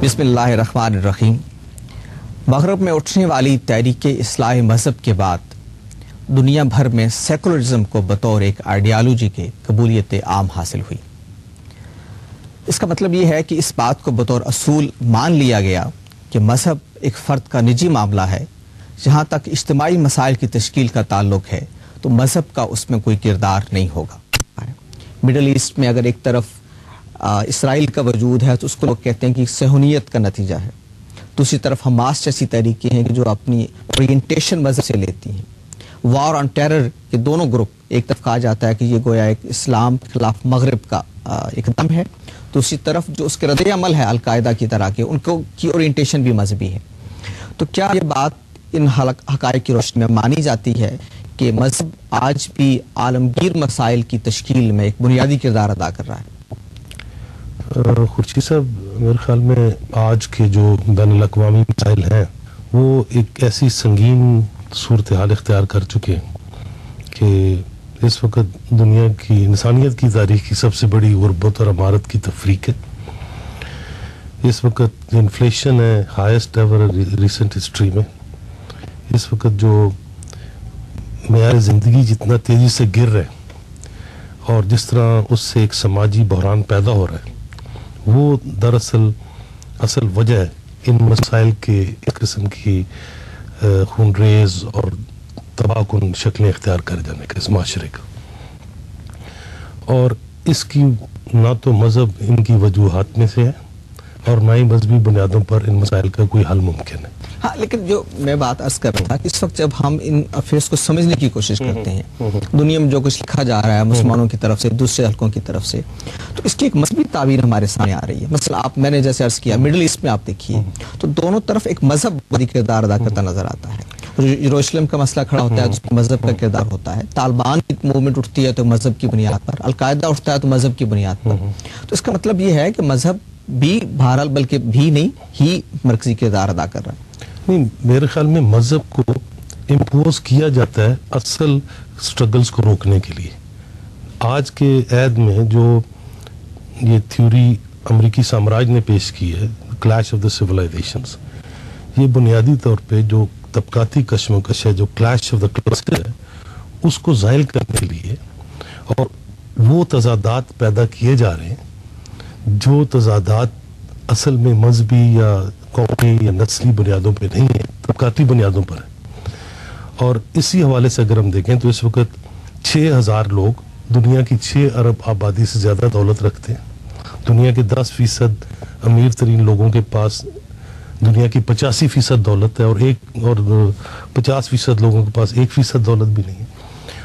بسم اللہ الرحمن الرحیم۔ مغرب میں اٹھنے والی تحریک اصلاح مذہب کے بعد دنیا بھر میں سیکولرزم کو بطور ایک آئیڈیالوجی کے قبولیت عام حاصل ہوئی۔ اس کا مطلب یہ ہے کہ اس بات کو بطور اصول مان لیا گیا کہ مذہب ایک فرد کا نجی معاملہ ہے۔ جہاں تک اجتماعی مسائل کی تشکیل کا تعلق ہے تو مذہب کا اس میں کوئی کردار نہیں ہوگا۔ مڈل ایسٹ میں اگر ایک طرف اسرائیل کا وجود ہے تو اس کو لوگ کہتے ہیں کہ صہیونیت کا نتیجہ ہے، دوسری طرف حماس جیسی تحریکیں ہیں کہ جو اپنی اورینٹیشن مذہب سے لیتی ہیں۔ وار آن ٹیرر کے دونوں گروپ، ایک طرف کہا جاتا ہے کہ یہ گویا ایک اسلام کے خلاف مغرب کا ایک دم ہے، دوسری طرف جو اس کے رد عمل ہے القاعدہ کی طرح کے، ان کو کی اورینٹیشن بھی مذہبی ہے۔ تو کیا یہ بات ان حقائق کی روشنی میں مانی جاتی ہے کہ مذہب آج بھی عالمگیر مسائل کی تشکیل میں ایک بنیادی کردار ادا کر رہا ہے؟ خورشید صاحب، میرے خیال میں آج کے جو بین الاقوامی مسائل ہیں وہ ایک ایسی سنگین صورتحال اختیار کر چکے ہیں کہ اس وقت دنیا کی انسانیت کی تاریخ کی سب سے بڑی غربت اور امارت کی تفریق ہے۔ اس وقت انفلیشن ہے ہائیسٹ ایور ریسنٹ ہسٹری میں۔ اس وقت جو معیار زندگی جتنا تیزی سے گر رہا ہے اور جس طرح اس سے ایک سماجی بحران پیدا ہو رہا ہے، وہ دراصل اصل وجہ ہے ان مسائل کے ایک قسم کی خونریز اور تباہ کن شکلیں اختیار کر جانے کا اس معاشرے کا، اور اس کی نہ تو مذہب ان کی وجوہات میں سے ہے اور نہ ہی مذہبی بنیادوں پر ان مسائل کا کوئی حل ممکن ہے۔ ہاں، لیکن جو میں بات عرض کر رہا تھا، اس وقت جب ہم ان افیئرس کو سمجھنے کی کوشش کرتے ہیں، دنیا میں جو کچھ لکھا جا رہا ہے مسلمانوں کی طرف سے، دوسرے حلقوں کی طرف سے، تو اس کی ایک مذہبی تعبیر ہمارے سامنے آ رہی ہے۔ مثلا میں نے جیسے عرض کیا مڈل ایسٹ میں آپ دیکھیے تو دونوں طرف ایک مذہب بڑی کردار ادا کرتا نظر آتا ہے۔ یروشلم کا مسئلہ کھڑا ہوتا ہے تو اس میں مذہب کا کردار ہوتا ہے، طالبان کی موومنٹ اٹھتی ہے تو مذہب کی بنیاد پر، القاعدہ اٹھتا ہے تو مذہب کی بنیاد پر۔ تو اس کا مطلب یہ ہے کہ مذہب بھی بہرحال بلکہ بھی نہیں ہی مرکزی کردار ادا کر رہا ہے۔ نہیں، میرے خیال میں مذہب کو امپوز کیا جاتا ہے اصل سٹرگلز کو روکنے کے لیے۔ آج کے عہد میں جو یہ تھیوری امریکی سامراج نے پیش کی ہے، کلیش آف دا سویلائزیشنز، یہ بنیادی طور پہ جو طبقاتی کشمکش ہے، جو کلیش آف دا کلسٹر ہے، اس کو زائل کرنے کے لیے، اور وہ تضادات پیدا کیے جا رہے ہیں جو تضادات اصل میں مذہبی یا قومی یا نسلی بنیادوں پہ نہیں ہیں، طبقاتی بنیادوں پر ہے۔ اور اسی حوالے سے اگر ہم دیکھیں تو اس وقت 6000 لوگ دنیا کی 6 ارب آبادی سے زیادہ دولت رکھتے ہیں۔ دنیا کے 10% امیر ترین لوگوں کے پاس دنیا کی 85% دولت ہے، اور 50% لوگوں کے پاس 1% دولت بھی نہیں ہے۔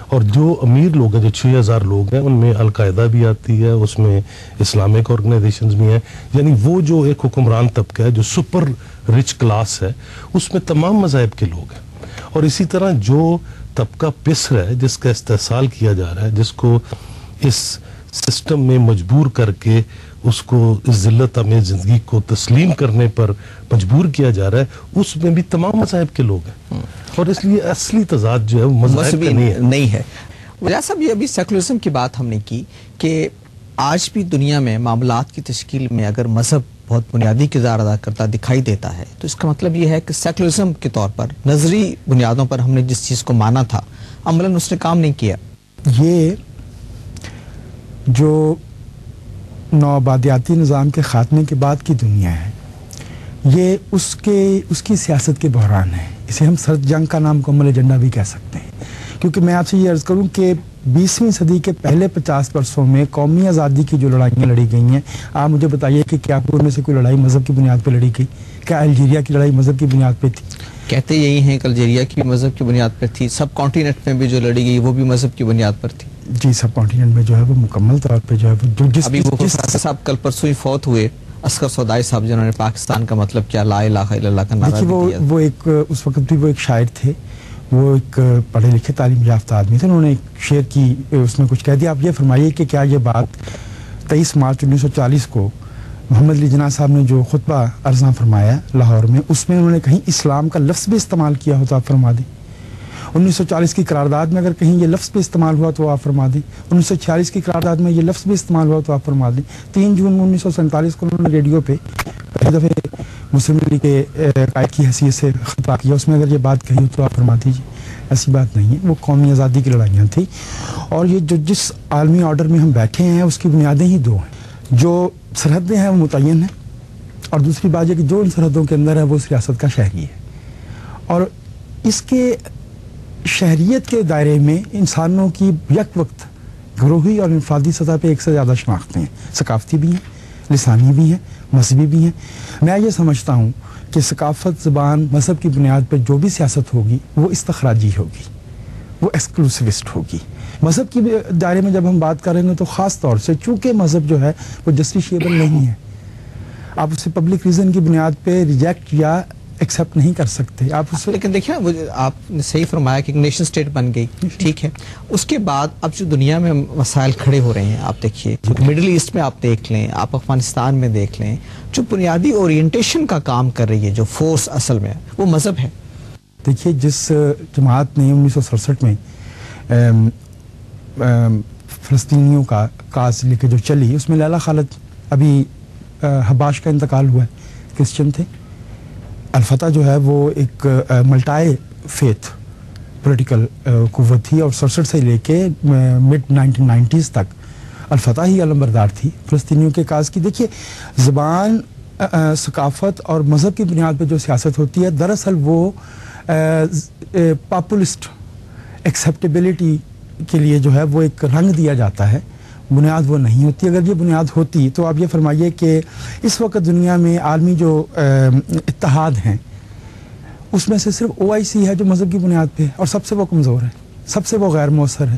اور جو امیر لوگ ہیں، جو 6000 لوگ ہیں، ان میں القاعدہ بھی آتی ہے، اس میں اسلامک آرگنائزیشنز بھی ہیں، یعنی وہ جو ایک حکمران طبقہ ہے، جو سپر رچ کلاس ہے، اس میں تمام مذاہب کے لوگ ہیں۔ اور اسی طرح جو طبقہ پس رہا ہے، جس کا استحصال کیا جا رہا ہے، جس کو اس سسٹم میں مجبور کر کے اس کو اس ذلت آمیز زندگی کو تسلیم کرنے پر مجبور کیا جا رہا ہے، اس میں بھی تمام مذاہب کے لوگ ہیں، اور اس لیے اصلی تضاد جو ہے وہ مذہب کا نہیں ہے۔ وجہ صاحب، یہ ابھی سیکولرزم کی بات ہم نے کی کہ آج بھی دنیا میں معاملات کی تشکیل میں اگر مذہب بہت بنیادی کردار ادا کرتا دکھائی دیتا ہے تو اس کا مطلب یہ ہے کہ سیکولرزم کے طور پر نظری بنیادوں پر ہم نے جس چیز کو مانا تھا عملاً اس نے کام نہیں کیا۔ یہ جو نوآبادیاتی نظام کے خاتمے کے بعد کی دنیا ہے، یہ اس کی سیاست کے بحران ہے۔ اسے ہم سرد جنگ کا نام مکمل ایجنڈا بھی کہہ سکتے ہیں، کیونکہ میں آپ سے یہ عرض کروں کہ 20ویں صدی کے پہلے 50 برسوں میں قومی آزادی کی جو لڑائیاں لڑی گئی ہیں، آپ مجھے بتائیے کہ کیا ان میں سے کوئی لڑائی مذہب کی بنیاد پہ لڑی گئی؟ کیا الجیریا کی لڑائی مذہب کی بنیاد پہ تھی؟ کہتے یہی ہیں کہ الجیریا کی مذہب کی بنیاد پر تھی، سب کانٹیننٹ میں بھی جو لڑی گئی وہ بھی مذہب کی بنیاد پر تھی۔ جی، سب کانٹیننٹ میں جو ہے وہ مکمل طور پہ جو ہے ابھی صاحب کل پرسوں ہی فوت ہوئے عسکر سودائی صاحب، جنہوں نے پاکستان کا مطلب کیا لا الہ الا اللہ کا نعرہ دیا۔ وہ ایک اس وقت بھی وہ ایک شاعر تھے، وہ ایک پڑھے لکھے تعلیم یافتہ آدمی تھے، انہوں نے ایک شعر کی اس میں کچھ کہہ دیا۔ آپ یہ فرمائیے کہ کیا یہ بات 23 مارچ 1940 کو محمد علی جناح صاحب نے جو خطبہ عرضاں فرمایا لاہور میں، اس میں انہوں نے کہیں اسلام کا لفظ بھی استعمال کیا ہو تو آپ فرما دیں۔ 1940 کی قرارداد میں اگر کہیں یہ لفظ بھی استعمال ہوا تو آپ فرما دیں۔ 1946 کی قرارداد میں یہ لفظ بھی استعمال ہوا تو آپ فرما دیں۔ 3 جون 1947 کو انہوں نے ریڈیو پہ پہلی دفعہ مسلم لیگ کے قائد کی حیثیت سے خطاب کیا، اس میں اگر یہ بات کہی ہو تو آپ فرما دیجیے. ایسی بات نہیں ہے، وہ قومی آزادی کی لڑائیاں تھیں. اور یہ جو جس عالمی آرڈر میں ہم بیٹھے ہیں اس کی بنیادیں ہی دو ہیں. جو سرحدیں ہیں وہ متعین ہیں، اور دوسری بات یہ کہ جو ان سرحدوں کے اندر ہے وہ اس ریاست کا شہری ہے. اور اس کے شہریت کے دائرے میں انسانوں کی یک وقت گروہی اور انفرادی سطح پہ ایک سے زیادہ شناختیں ہیں، ثقافتی بھی ہیں، لسانی بھی ہیں، مذہبی بھی ہیں. میں یہ سمجھتا ہوں کہ ثقافت، زبان، مذہب کی بنیاد پر جو بھی سیاست ہوگی وہ استخراجی ہوگی، وہ ایکسکلوسیوسٹ ہوگی. مذہب کی دائرے میں جب ہم بات کریں گے تو خاص طور سے چونکہ مذہب جو ہے وہ جسٹیشیبل نہیں ہے، آپ اسے پبلک ریزن کی بنیاد پہ ریجیکٹ یا ایکسیپٹ نہیں کر سکتے. آپ اس لیکن دیکھیں آپ نے صحیح فرمایا کہ نیشن سٹیٹ بن گئی، ٹھیک ہے. اس کے بعد اب جو دنیا میں مسائل کھڑے ہو رہے ہیں، آپ دیکھیے مڈل ایسٹ میں آپ دیکھ لیں، آپ افغانستان میں دیکھ لیں، جو بنیادی اورینٹیشن کا کام کر رہی ہے، جو فورس اصل میں وہ مذہب ہے. دیکھیے جس جماعت نے 1967 میں فلسطینیوں کا کاز لے کے جو چلی، اس میں لیلا خالد ابھی حباش کا انتقال ہوا ہے، کرسچن تھے. الفتح جو ہے وہ ایک ملٹائی فیتھ پولیٹیکل قوت تھی، اور 67 سے لے کے مڈ 1990s تک الفتح ہی علمبردار تھی فلسطینیوں کے کاز کی. دیکھیے زبان، ثقافت اور مذہب کی بنیاد پہ جو سیاست ہوتی ہے دراصل وہ پاپولسٹ ایکسیپٹیبلٹی کے لیے جو ہے وہ ایک رنگ دیا جاتا ہے، بنیاد وہ نہیں ہوتی. اگر یہ بنیاد ہوتی تو آپ یہ فرمائیے کہ اس وقت دنیا میں عالمی جو اتحاد ہیں اس میں سے صرف OIC ہے جو مذہب کی بنیاد پہ ہے، اور سب سے وہ کمزور ہے، سب سے وہ غیر مؤثر ہے.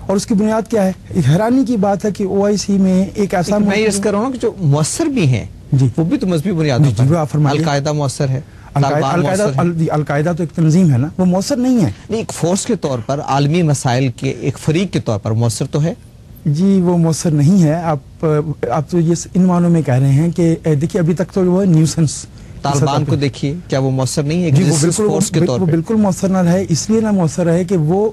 اور اس کی بنیاد کیا ہے؟ ایک حیرانی کی بات ہے کہ OIC میں ایک ایسا میں یہ عرض کر رہا ہوں کہ جو مؤثر بھی ہیں جی وہ بھی تو مذہبی بنیادوں پر آپ فرمائیے. القاعدہ مؤثر ہے، القاعدہ تو ایک تنظیم ہے نا، وہ مؤثر نہیں ہے. نہیں، ایک فورس کے طور پر عالمی مسائل کے ایک فریق کے طور پر مؤثر تو ہے. جی وہ مؤثر نہیں ہے. آپ تو یہ ان معنوں میں کہہ رہے ہیں کہ دیکھیے ابھی تک تو وہ نیوسنس. طالبان کو دیکھیے، کیا وہ مؤثر نہیں ہے؟ جی وہ بالکل مؤثر نہ رہے، اس لیے نہ مؤثر رہے کہ وہ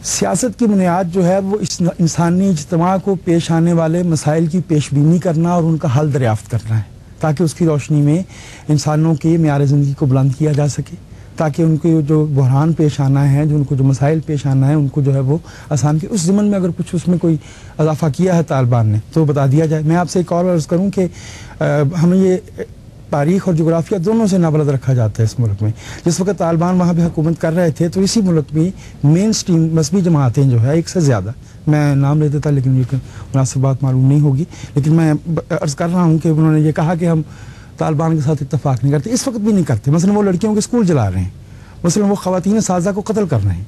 سیاست کی بنیاد جو ہے وہ انسانی اجتماع کو پیش آنے والے مسائل کی پیش بینی کرنا اور ان کا حل دریافت کرنا ہے، تاکہ اس کی روشنی میں انسانوں کے معیار زندگی کو بلند کیا جا سکے، تاکہ ان کو جو بحران پیش آنا ہے، جو ان کو جو مسائل پیش آنا ہے ان کو جو ہے وہ آسان کی. اس ضمن میں اگر کچھ اس میں کوئی اضافہ کیا ہے طالبان نے تو بتا دیا جائے. میں آپ سے ایک اور عرض کروں کہ ہمیں یہ تاریخ اور جغرافیہ دونوں سے نابلد رکھا جاتا ہے اس ملک میں. جس وقت طالبان وہاں پہ حکومت کر رہے تھے تو اسی ملک میں مین سٹریم مذہبی جماعتیں جو ہے ایک سے زیادہ، میں نام لے دیتا لیکن یہ مناسب بات معلوم نہیں ہوگی، لیکن میں عرض کر رہا ہوں کہ انہوں نے یہ کہا کہ ہم طالبان کے ساتھ اتفاق نہیں کرتے. اس وقت بھی نہیں کرتے. مثلا وہ لڑکیوں کے اسکول جلا رہے ہیں، مثلا وہ خواتین سازہ کو قتل کر رہے ہیں،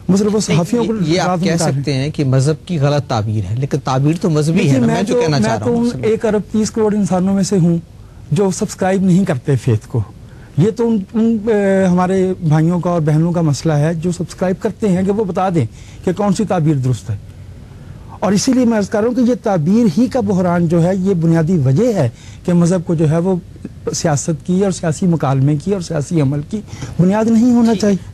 مثلا وہ صحافیوں کو. یہ آپ کہہ سکتے ہیں کہ مذہب کی غلط تعبیر ہے، لیکن تعبیر تو مذہبی ہے. میں جو کہنا چاہ رہا ہوں، میں تو 1 ارب 30 کروڑ انسانوں میں سے ہوں جو سبسکرائب نہیں کرتے فیتھ کو. یہ تو ان ہمارے بھائیوں کا اور بہنوں کا مسئلہ ہے جو سبسکرائب کرتے ہیں کہ وہ بتا دیں کہ کون سی تعبیر درست ہے. اور اسی لیے میں عرض کر رہا ہوں کہ یہ تعبیر ہی کا بحران جو ہے یہ بنیادی وجہ ہے کہ مذہب کو جو ہے وہ سیاست کی اور سیاسی مکالمے کی اور سیاسی عمل کی بنیاد نہیں ہونا چاہیے.